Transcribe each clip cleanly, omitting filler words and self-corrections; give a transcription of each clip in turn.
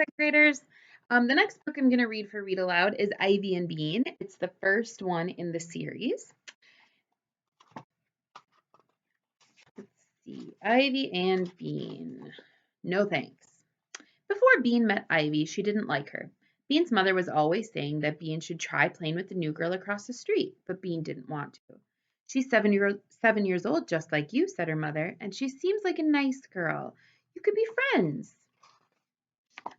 second graders. The next book I'm going to read for Read Aloud is Ivy and Bean. It's the first one in the series. Let's see, Ivy and Bean. No thanks. Before Bean met Ivy, she didn't like her. Bean's mother was always saying that Bean should try playing with the new girl across the street, but Bean didn't want to. She's 7 years old, just like you, said her mother, and she seems like a nice girl. You could be friends.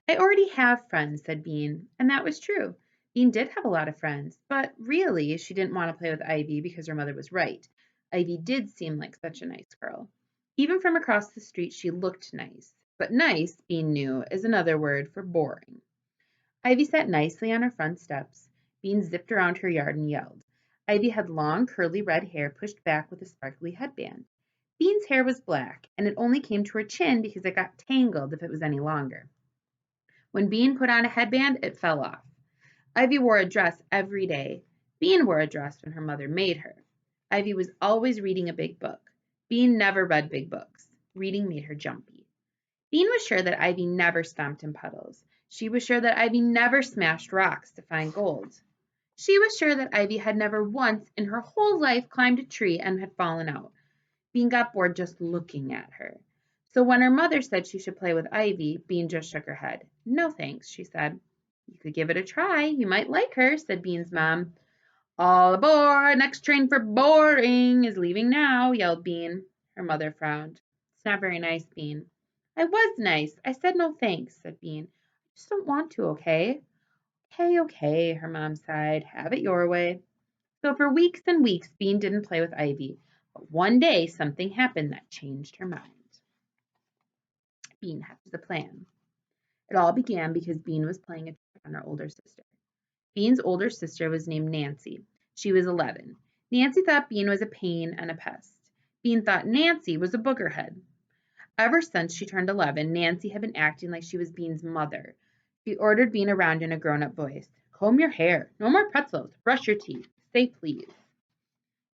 I already have friends, said Bean, and that was true. Bean did have a lot of friends, but really she didn't want to play with Ivy because her mother was right. Ivy did seem like such a nice girl. Even from across the street, she looked nice. But nice, Bean knew, is another word for boring. Ivy sat nicely on her front steps. Bean zipped around her yard and yelled. Ivy had long, curly red hair pushed back with a sparkly headband. Bean's hair was black, and it only came to her chin because it got tangled if it was any longer. When Bean put on a headband, it fell off. Ivy wore a dress every day. Bean wore a dress when her mother made her. Ivy was always reading a big book. Bean never read big books. Reading made her jumpy. Bean was sure that Ivy never stomped in puddles. She was sure that Ivy never smashed rocks to find gold. She was sure that Ivy had never once in her whole life climbed a tree and had fallen out. Bean got bored just looking at her. So when her mother said she should play with Ivy, Bean just shook her head. No thanks, she said. You could give it a try. You might like her, said Bean's mom. All aboard! Next train for boarding is leaving now, yelled Bean. Her mother frowned. It's not very nice, Bean. I was nice. I said no thanks, said Bean. I just don't want to, okay? Okay, her mom sighed. Have it your way. So for weeks and weeks, Bean didn't play with Ivy. But one day, something happened that changed her mind. Bean hatched a plan. It all began because Bean was playing a trick on her older sister. Bean's older sister was named Nancy. She was 11. Nancy thought Bean was a pain and a pest. Bean thought Nancy was a boogerhead. Ever since she turned 11, Nancy had been acting like she was Bean's mother. She ordered Bean around in a grown-up voice. Comb your hair. No more pretzels. Brush your teeth. Say please.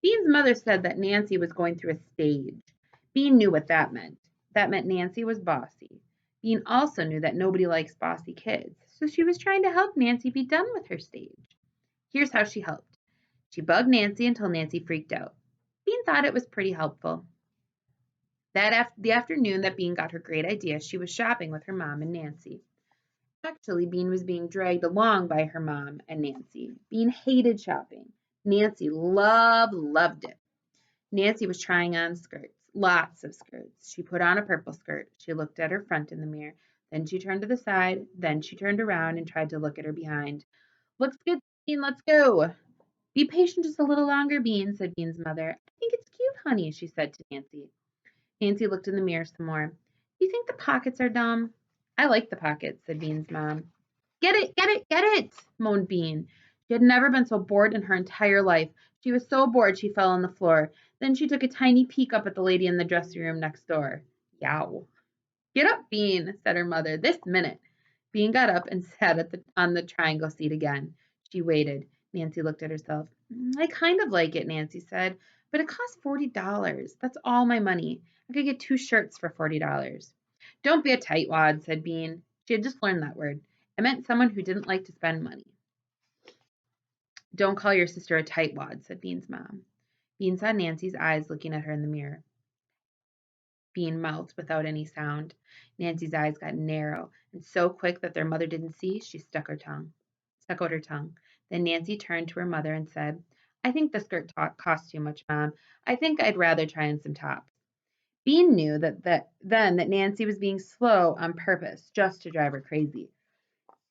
Bean's mother said that Nancy was going through a stage. Bean knew what that meant. That meant Nancy was bossy. Bean also knew that nobody likes bossy kids, so she was trying to help Nancy be done with her stage. Here's how she helped. She bugged Nancy until Nancy freaked out. Bean thought it was pretty helpful. The afternoon that Bean got her great idea, she was shopping with her mom and Nancy. Actually, Bean was being dragged along by her mom and Nancy. Bean hated shopping. Nancy loved it. Nancy was trying on skirts, lots of skirts. She put on a purple skirt. She looked at her front in the mirror. Then she turned to the side. Then she turned around and tried to look at her behind. Looks good, Bean. Let's go. Be patient just a little longer, Bean, said Bean's mother. I think it's cute, honey, she said to Nancy. Nancy looked in the mirror some more. Do you think the pockets are dumb? I like the pockets, said Bean's mom. Get it, moaned Bean. She had never been so bored in her entire life. She was so bored she fell on the floor. Then she took a tiny peek up at the lady in the dressing room next door. Yow. Get up, Bean, said her mother, this minute. Bean got up and sat on the triangle seat again. She waited. Nancy looked at herself. I kind of like it, Nancy said, but it costs $40. That's all my money. I could get 2 shirts for $40. Don't be a tightwad, said Bean. She had just learned that word. It meant someone who didn't like to spend money. Don't call your sister a tightwad, said Bean's mom. Bean saw Nancy's eyes looking at her in the mirror. Bean mouthed without any sound. Nancy's eyes got narrow and so quick that their mother didn't see, she stuck out her tongue. Then Nancy turned to her mother and said, I think the skirt costs too much, Mom. I think I'd rather try on some tops. Bean knew that Nancy was being slow on purpose, just to drive her crazy.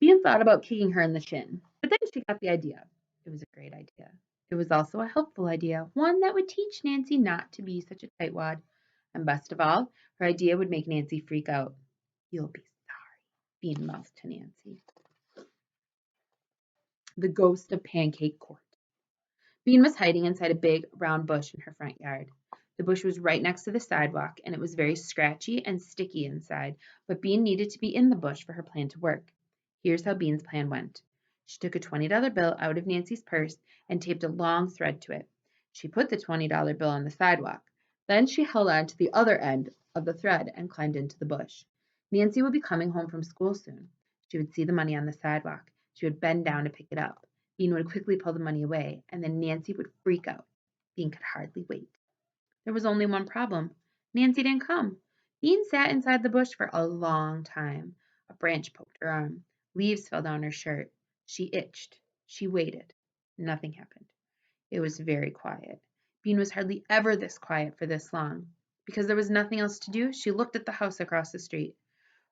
Bean thought about kicking her in the shin, but then she got the idea. It was a great idea. It was also a helpful idea, one that would teach Nancy not to be such a tightwad. And best of all, her idea would make Nancy freak out. You'll be sorry, Bean mouthed to Nancy. The ghost of Pancake Court. Bean was hiding inside a big, round bush in her front yard. The bush was right next to the sidewalk, and it was very scratchy and sticky inside, but Bean needed to be in the bush for her plan to work. Here's how Bean's plan went. She took a $20 bill out of Nancy's purse and taped a long thread to it. She put the $20 bill on the sidewalk. Then she held on to the other end of the thread and climbed into the bush. Nancy would be coming home from school soon. She would see the money on the sidewalk. She would bend down to pick it up. Bean would quickly pull the money away, and then Nancy would freak out. Bean could hardly wait. There was only one problem. Nancy didn't come. Bean sat inside the bush for a long time. A branch poked her arm. Leaves fell down her shirt. She itched. She waited. Nothing happened. It was very quiet. Bean was hardly ever this quiet for this long. Because there was nothing else to do, she looked at the house across the street.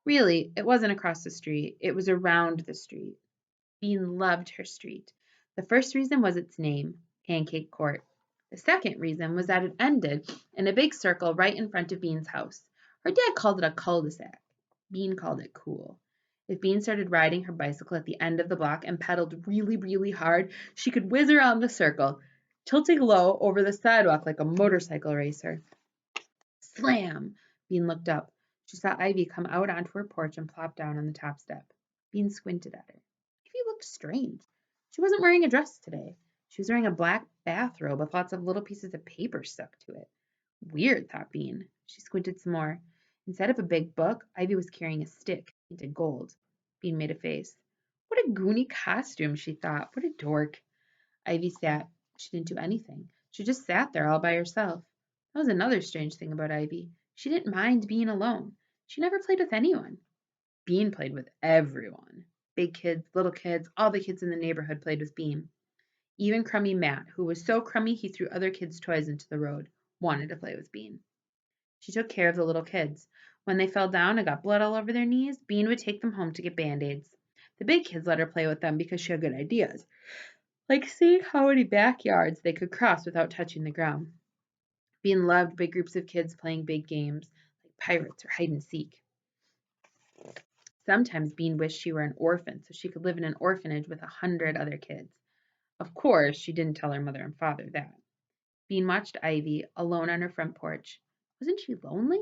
Really, it wasn't across the street. It was around the street. Bean loved her street. The first reason was its name, Pancake Court. The second reason was that it ended in a big circle right in front of Bean's house. Her dad called it a cul-de-sac. Bean called it cool. If Bean started riding her bicycle at the end of the block and pedaled really, really hard, she could whiz around the circle, tilting low over the sidewalk like a motorcycle racer. Slam! Bean looked up. She saw Ivy come out onto her porch and plop down on the top step. Bean squinted at her. Ivy looked strange. She wasn't wearing a dress today. She was wearing a black bathrobe with lots of little pieces of paper stuck to it. Weird, thought Bean. She squinted some more. Instead of a big book, Ivy was carrying a stick painted gold. Bean made a face. What a goony costume, she thought. What a dork. Ivy sat. She didn't do anything. She just sat there all by herself. That was another strange thing about Ivy. She didn't mind being alone. She never played with anyone. Bean played with everyone. Big kids, little kids, all the kids in the neighborhood played with Bean. Even crummy Matt, who was so crummy he threw other kids' toys into the road, wanted to play with Bean. She took care of the little kids. When they fell down and got blood all over their knees, Bean would take them home to get Band-Aids. The big kids let her play with them because she had good ideas, like seeing how many backyards they could cross without touching the ground. Bean loved big groups of kids playing big games, like pirates or hide and seek. Sometimes Bean wished she were an orphan so she could live in an orphanage with 100 other kids. Of course, she didn't tell her mother and father that. Bean watched Ivy, alone on her front porch. Wasn't she lonely?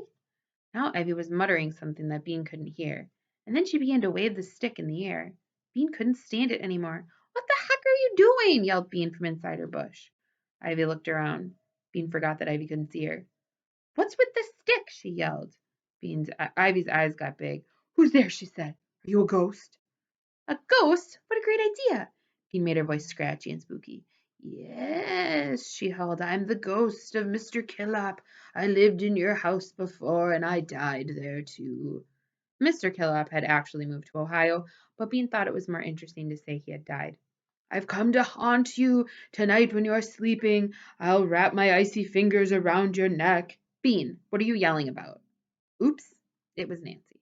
Now Ivy was muttering something that Bean couldn't hear, and then she began to wave the stick in the air. Bean couldn't stand it anymore. What the heck are you doing? Yelled Bean from inside her bush. Ivy looked around. Bean forgot that Ivy couldn't see her. What's with the stick? She yelled. Ivy's eyes got big. Who's there? She said. Are you a ghost? A ghost? What a great idea. Bean made her voice scratchy and spooky. Yes, she howled. I'm the ghost of Mr. Killop. I lived in your house before, and I died there too. Mr. Killop had actually moved to Ohio, but Bean thought it was more interesting to say he had died. I've come to haunt you. Tonight when you're sleeping, I'll wrap my icy fingers around your neck. Bean, what are you yelling about? Oops, it was Nancy.